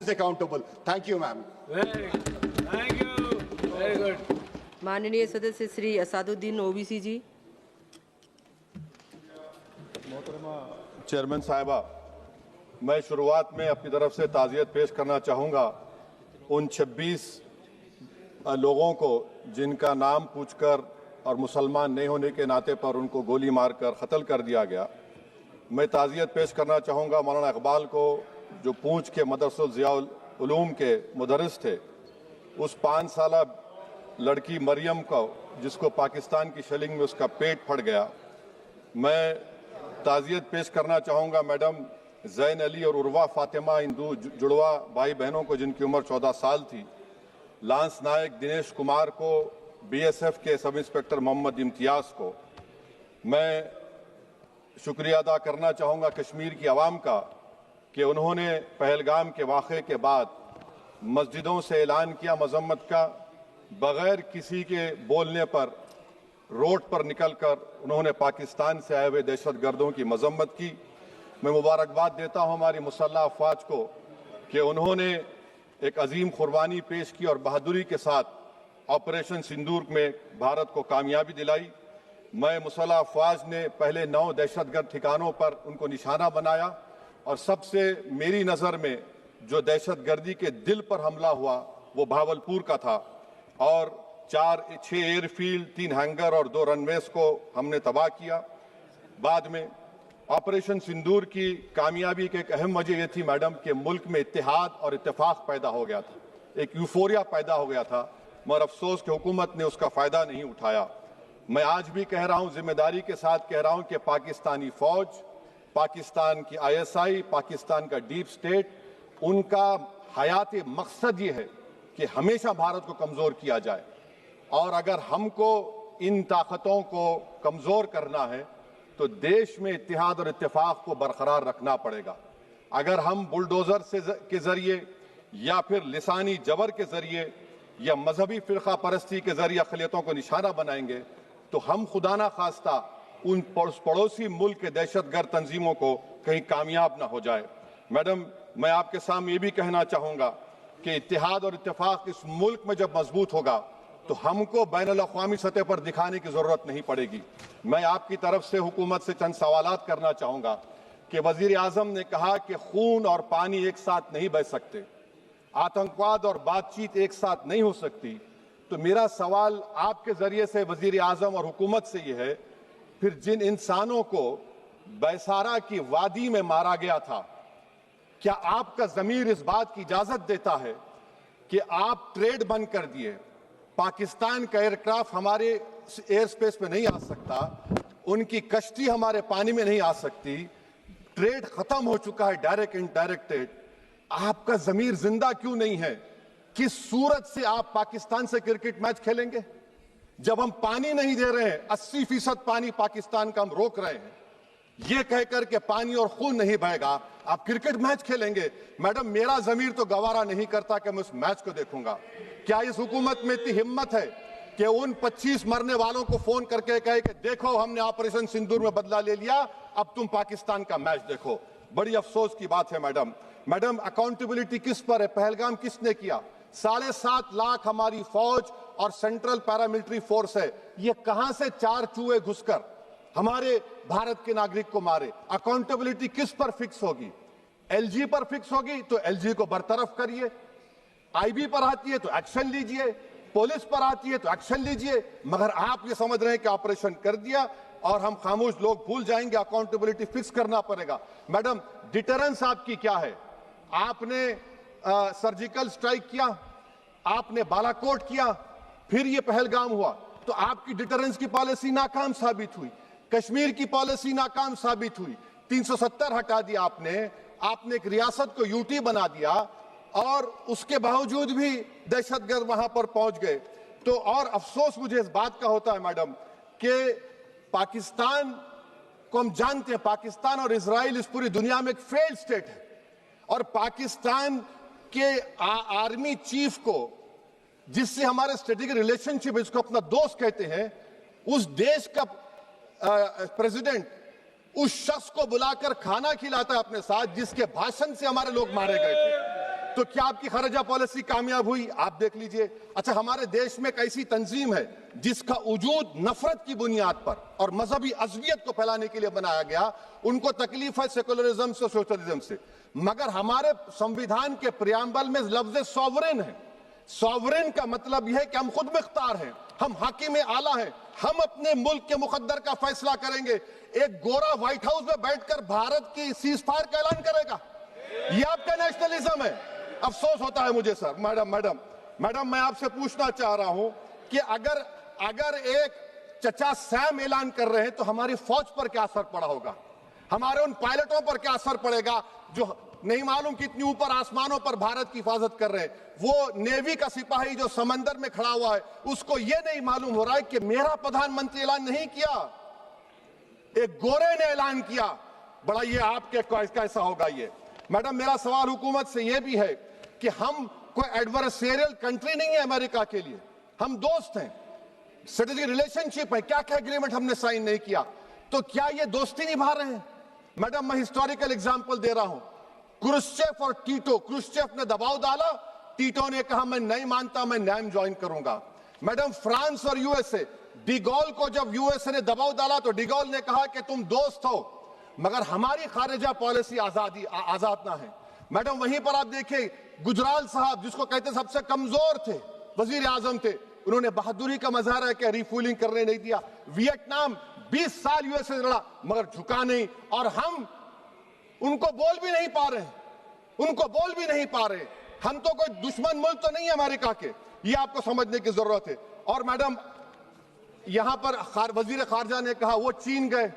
accountable. Thank you, ma'am. Very good. Thank you. Very good. माननीय सदस्य Shri Asaduddin OBC जी। मोहतरमा chairman साहिबा, मैं शुरुआत में अपनी तरफ से ताज़ियत पेश करना चाहूँगा उन 26 लोगों को जिनका नाम पूछकर और मुसलमान नहीं होने के नाते पर उनको गोली मारकर कत्ल कर दिया गया। मैं ताज़ियत पेश करना चाहूँगा मौलाना इकबाल को, जो पूंछ के मदरसुल ज़ियाउल उलूम के मुदर्रिस थे, उस 5 साला लड़की मरियम को जिसको पाकिस्तान की शेलिंग में उसका पेट फट गया। मैं ताज़ियत पेश करना चाहूँगा मैडम जैन अली और उर्वा फातिमा, इन दो जुड़वा भाई बहनों को जिनकी उम्र 14 साल थी, लांस नायक दिनेश कुमार को, बीएसएफ के सब इंस्पेक्टर मोहम्मद इम्तियाज़ को। मैं शुक्रिया अदा करना चाहूँगा कश्मीर की आवाम का कि उन्होंने पहलगाम के वाक़े के बाद मस्जिदों से ऐलान किया मजम्मत का, बग़ैर किसी के बोलने पर रोड पर निकलकर उन्होंने पाकिस्तान से आए हुए दहशतगर्दों की मजम्मत की। मैं मुबारकबाद देता हूँ हमारी मुसल्लह अफवाज को कि उन्होंने एक अजीम कुर्बानी पेश की और बहादुरी के साथ ऑपरेशन सिंदूर में भारत को कामयाबी दिलाई। मैं मुसल्लह अफवाज ने पहले 9 दहशतगर्द ठिकानों पर उनको निशाना बनाया और सबसे मेरी नज़र में जो दहशतगर्दी के दिल पर हमला हुआ वो भावलपुर का था और 6 एयरफील्ड, 3 हैंगर और 2 रनवेज को हमने तबाह किया। बाद में ऑपरेशन सिंदूर की कामयाबी की एक अहम वजह यह थी मैडम कि मुल्क में इत्तेहाद और इत्तेफाक पैदा हो गया था, एक यूफोरिया पैदा हो गया था, मगर अफसोस कि हुकूमत ने उसका फ़ायदा नहीं उठाया। मैं आज भी कह रहा हूँ, जिम्मेदारी के साथ कह रहा हूँ कि पाकिस्तानी फ़ौज, पाकिस्तान की ISI, पाकिस्तान का डीप स्टेट, उनका हयाती मकसद ये है कि हमेशा भारत को कमज़ोर किया जाए और अगर हमको इन ताकतों को कमज़ोर करना है तो देश में इत्तेहाद और इत्तेफाक को बरकरार रखना पड़ेगा। अगर हम बुलडोज़र के ज़रिए या फिर लिसानी जबर के ज़रिए या मजहबी फ़िरक़ा परस्ती के ज़रिए अक़लियतों को निशाना बनाएंगे तो हम खुदा ना खास्ता उन पड़ोसी मुल्क के दहशतगर्द तंजीमों को कहीं कामयाब ना हो जाए। मैडम, मैं आपके सामने ये भी कहना चाहूँगा कि इत्तेहाद और इत्तेफाक इस मुल्क में जब मजबूत होगा तो हमको बैनुल-अक़वामी सतह पर दिखाने की ज़रूरत नहीं पड़ेगी। मैं आपकी तरफ से हुकूमत से चंद सवालात करना चाहूँगा कि वज़ीर आज़म ने कहा कि खून और पानी एक साथ नहीं बह सकते, आतंकवाद और बातचीत एक साथ नहीं हो सकती। तो मेरा सवाल आपके ज़रिए से वज़ीर आज़म और हुकूमत से ये है, फिर जिन इंसानों को बैसारा की वादी में मारा गया था, क्या आपका ज़मीर इस बात की इजाज़त देता है कि आप ट्रेड बंद कर दिए, पाकिस्तान का एयरक्राफ्ट हमारे एयर स्पेस में नहीं आ सकता, उनकी कश्ती हमारे पानी में नहीं आ सकती, ट्रेड खत्म हो चुका है डायरेक्ट इनडायरेक्टेड, आपका ज़मीर जिंदा क्यों नहीं है? किस सूरत से आप पाकिस्तान से क्रिकेट मैच खेलेंगे जब हम पानी नहीं दे रहे हैं? 80% पानी पाकिस्तान का हम रोक रहे हैं, ये कहकर के पानी और खून नहीं बहेगा, आप क्रिकेट मैच खेलेंगे? मैडम, मेरा ज़मीर तो गवारा नहीं करता कि मैं उस मैच को देखूंगा। क्या इस हुकूमत में इतनी हिम्मत है कि उन 25 मरने वालों को फोन करके कहे कि देखो हमने ऑपरेशन सिंदूर में बदला ले लिया, अब तुम पाकिस्तान का मैच देखो? बड़ी अफसोस की बात है मैडम, अकाउंटेबिलिटी किस पर है? पहलगाम किसने किया? 7.5 लाख हमारी फौज और सेंट्रल पैरामिलिट्री फोर्स है, ये कहां से 4 चूहे घुसकर हमारे भारत के नागरिक को मारे? अकाउंटेबिलिटी किस पर फिक्स होगी? LG पर फिक्स होगी तो LG को बरतरफ करिए, IB पर आती है तो एक्शन लीजिए, पुलिस पर आती है तो एक्शन लीजिए, मगर आप ये समझ रहे हैं कि ऑपरेशन कर दिया और हम खामोश लोग भूल जाएंगे। अकाउंटेबिलिटी फिक्स करना पड़ेगा। मैडम, डिटरेंस आपकी क्या है? आपने सर्जिकल स्ट्राइक किया, आपने बालाकोट किया, फिर ये पहलगाम हुआ, तो आपकी डिटरेंस की पॉलिसी नाकाम साबित हुई, कश्मीर की पॉलिसी नाकाम साबित हुई, 370 हटा दिया आपने एक रियासत को यूटी बना दिया और उसके बावजूद भी दहशतगर्द वहां पर पहुंच गए। तो और अफसोस मुझे इस बात का होता है मैडम कि पाकिस्तान को हम जानते हैं, पाकिस्तान और इजराइल इस पूरी दुनिया में एक फेल्ड स्टेट है और पाकिस्तान के आर्मी चीफ को, जिससे हमारे स्ट्रेटेजिक रिलेशनशिप, इसको अपना दोस्त कहते हैं, उस देश का प्रेसिडेंट उस शख्स को बुलाकर खाना खिलाता है अपने साथ जिसके भाषण से हमारे लोग मारे गए थे। तो क्या आपकी खारजा पॉलिसी कामयाब हुई? आप देख लीजिए। अच्छा, हमारे देश में एक ऐसी तंजीम है जिसका वजूद नफरत की बुनियाद पर और मजहबी अज़बियत को फैलाने के लिए बनाया गया। उनको तकलीफ है सेकुलरिज्म से, सोशलिज्म से, मगर हमारे संविधान के प्रियम्बल में लफ्ज सॉवरेन है। सॉवरेन का मतलब यह है कि हम खुद मुख्तार हैं, हम हाकिम आला हैं, हम अपने मुल्क के मुकद्दर का फैसला करेंगे। एक गोरा व्हाइट हाउस में बैठकर भारत की सीज फायर का ऐलान करेगा? यह आपका नेशनलिज्म है। अफसोस होता है मुझे सर। मैडम मैं आपसे पूछना चाह रहा हूं कि अगर एक चचा सैम ऐलान कर रहे हैं तो हमारी फौज पर क्या असर पड़ा होगा? हमारे उन पायलटों पर क्या असर पड़ेगा जो नहीं मालूम कितनी ऊपर आसमानों पर भारत की हिफाजत कर रहे हैं? वो नेवी का सिपाही जो समंदर में खड़ा हुआ है, उसको यह नहीं मालूम हो रहा है कि मेरा प्रधानमंत्री ऐलान नहीं किया, एक गोरे ने ऐलान किया। बड़ा ये आपके कैसा होगा ये? मैडम मेरा सवाल हुकूमत से यह भी है कि हम कोई एडवर्सेरियल कंट्री नहीं है अमेरिका के लिए, हम दोस्त हैं, स्ट्रेटेजिक रिलेशनशिप है। क्या क्या एग्रीमेंट हमने साइन नहीं किया, तो क्या ये दोस्ती निभा रहे हैं? मैडम मैं हिस्टोरिकल एग्जांपल दे रहा हूं, क्रुश्चेव और टीटो। क्रुश्चेव ने दबाव डाला, टीटो ने कहा मैं नहीं मानता, मैं नैम ज्वाइन करूंगा। मैडम फ्रांस और यूएसए, डिगोल को जब यूएसए ने दबाव डाला तो डिगोल ने कहा कि तुम दोस्त हो मगर हमारी खारिजा पॉलिसी आजाद ना है। मैडम वहीं पर आप देखिए गुजराल साहब, जिसको कहते सबसे कमजोर थे, वजीर आजम थे, उन्होंने बहादुरी का मजारा किया, रिफूलिंग करने नहीं दिया। वियतनाम 20 साल यूएसए से लड़ा मगर झुका नहीं, और हम उनको बोल भी नहीं पा रहे। हम तो कोई दुश्मन मुल्क तो नहीं है अमेरिका के, ये आपको समझने की जरूरत है। और मैडम यहां पर वजीर खारजा ने कहा वो चीन गए,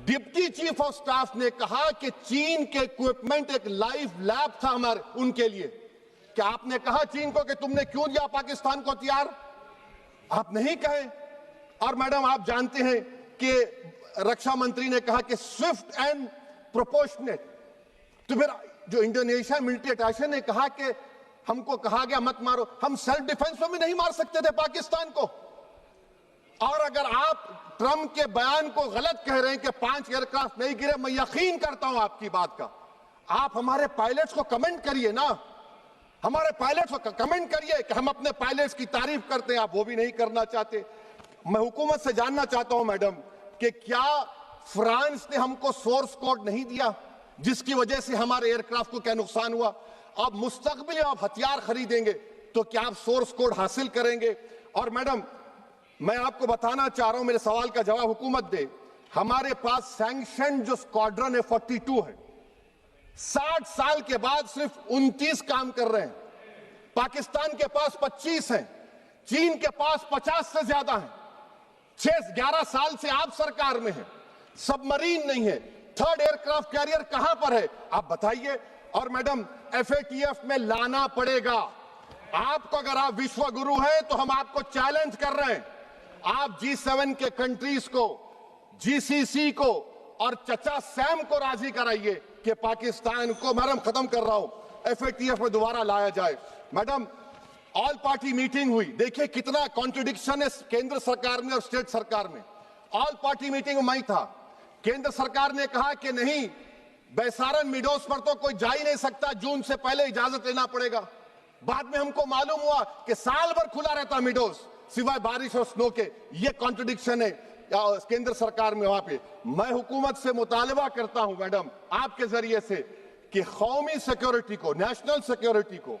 डिप्टी चीफ ऑफ स्टाफ ने कहा कि चीन के इक्विपमेंट एक लाइव लैब था हमारे उनके लिए। क्या आपने कहा चीन को कि तुमने क्यों दिया पाकिस्तान को हथियार? आप नहीं कहे। और मैडम आप जानते हैं कि रक्षा मंत्री ने कहा कि स्विफ्ट एंड प्रोपोर्शनेट, तो फिर जो इंडोनेशिया मिलिट्री अटैचे ने कहा कि हमको कहा गया मत मारो, हम सेल्फ डिफेंस में भी नहीं मार सकते थे पाकिस्तान को। और अगर आप ट्रंप के बयान को गलत कह रहे हैं कि 5 एयरक्राफ्ट नहीं गिरे, मैं यकीन करता हूं आपकी बात का। आप हमारे पायलट्स को कमेंट करिए ना, हमारे पायलट्स को कमेंट करिए कि हम अपने पायलट्स की तारीफ करते हैं, आप वो भी नहीं करना चाहते। मैं हुकूमत से जानना चाहता हूं मैडम कि क्या फ्रांस ने हमको सोर्स कोड नहीं दिया जिसकी वजह से हमारे एयरक्राफ्ट को क्या नुकसान हुआ? अब मुस्तकबिल में आप हथियार खरीदेंगे तो क्या आप सोर्स कोड हासिल करेंगे? और मैडम मैं आपको बताना चाह रहा हूं, मेरे सवाल का जवाब हुकूमत दे। हमारे पास सैंक्शन जो स्क्वाड्रन है 42 है, 60 साल के बाद सिर्फ 29 काम कर रहे हैं। पाकिस्तान के पास 25 हैं, चीन के पास 50 से ज्यादा हैं। 11 साल से आप सरकार में हैं, सबमरीन नहीं है, थर्ड एयरक्राफ्ट कैरियर कहां पर है आप बताइए। और मैडम FATF में लाना पड़ेगा आपको। अगर आप विश्व गुरु हैं तो हम आपको चैलेंज कर रहे हैं, आप G7 के कंट्रीज को, GCC को और चचा सैम को राजी कराइए कि पाकिस्तान को, मैडम खत्म कर रहा हूं, FATF में दोबारा लाया जाए। मैडम ऑल पार्टी मीटिंग हुई, देखिए कितना कॉन्ट्रडिक्शन है केंद्र सरकार में और स्टेट सरकार में। ऑल पार्टी मीटिंग में मैं था, केंद्र सरकार ने कहा कि नहीं, बैसारन मिडोस पर तो कोई जा ही नहीं सकता, जून से पहले इजाजत लेना पड़ेगा। बाद में हमको मालूम हुआ कि साल भर खुला रहता मिडोस सिवाय बारिश और स्नो के। ये कॉन्ट्रडिक्शन है केंद्र सरकार में। वहां पे मैं हुकूमत से मुतालबा करता हूं मैडम आपके जरिए से कि कौमी सिक्योरिटी को, नेशनल सिक्योरिटी को,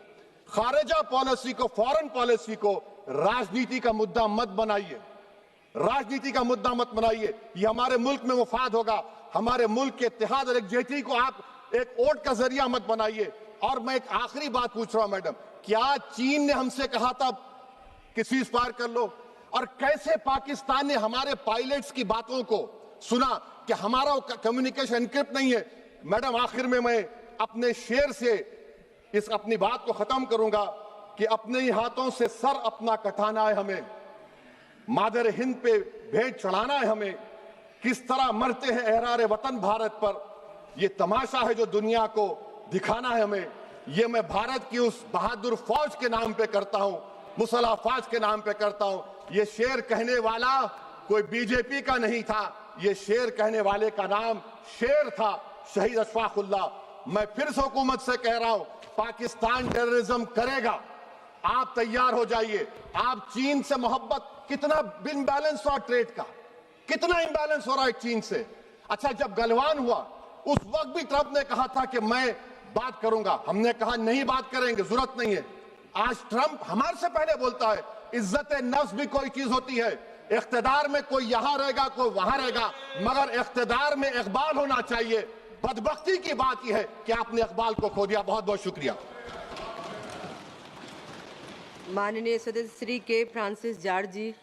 खारिजा पॉलिसी को, फॉरेन पॉलिसी को राजनीति का मुद्दा मत बनाइए, राजनीति का मुद्दा मत बनाइए। ये हमारे मुल्क में मुफाद होगा, हमारे मुल्क के इत्तेहाद और एकजुटती को आप एक वोट का जरिया मत बनाइए। और मैं एक आखिरी बात पूछ रहा हूं मैडम, क्या चीन ने हमसे कहा था कि सीज फायर कर लो? और कैसे पाकिस्तान ने हमारे पायलट्स की बातों को सुना कि हमारा कम्युनिकेशन एनक्रिप्ट नहीं है? मैडम आखिर में मैं अपने शेर से इस अपनी बात को खत्म करूंगा कि अपने ही हाथों से सर अपना कटाना है हमें, मादर हिंद पे भेंट चढ़ाना है हमें। किस तरह मरते हैं एहरारे वतन भारत पर, ये तमाशा है जो दुनिया को दिखाना है हमें। ये मैं भारत की उस बहादुर फौज के नाम पे करता हूं, मुसल्ह फौज के नाम पे करता हूं। ये शेर कहने वाला कोई बीजेपी का नहीं था, ये शेर कहने वाले का नाम शेर था, शहीद अशफाकुल्लाह। मैं फिर से हुकूमत से कह रहा हूं, पाकिस्तान टेररिज्म करेगा, आप तैयार हो जाइए। आप चीन से मोहब्बत, कितना इम्बैलेंस हुआ ट्रेड का, कितना इम्बैलेंस हो रहा है चीन से। अच्छा, जब गलवान हुआ उस वक्त भी ट्रंप ने कहा था कि मैं बात करूंगा, हमने कहा नहीं बात करेंगे, जरूरत नहीं है। आज ट्रंप हमारे से पहले बोलता है। इज्जत नफ्स भी कोई चीज होती है, इख्तिदार में कोई यहां रहेगा कोई वहां रहेगा, मगर इख्तिदार में इकबाल होना चाहिए। बदबख्ती की बात यह है कि आपने इकबाल को खो दिया। बहुत बहुत शुक्रिया। माननीय सदस्य श्री के फ्रांसिस जॉर्ज जी।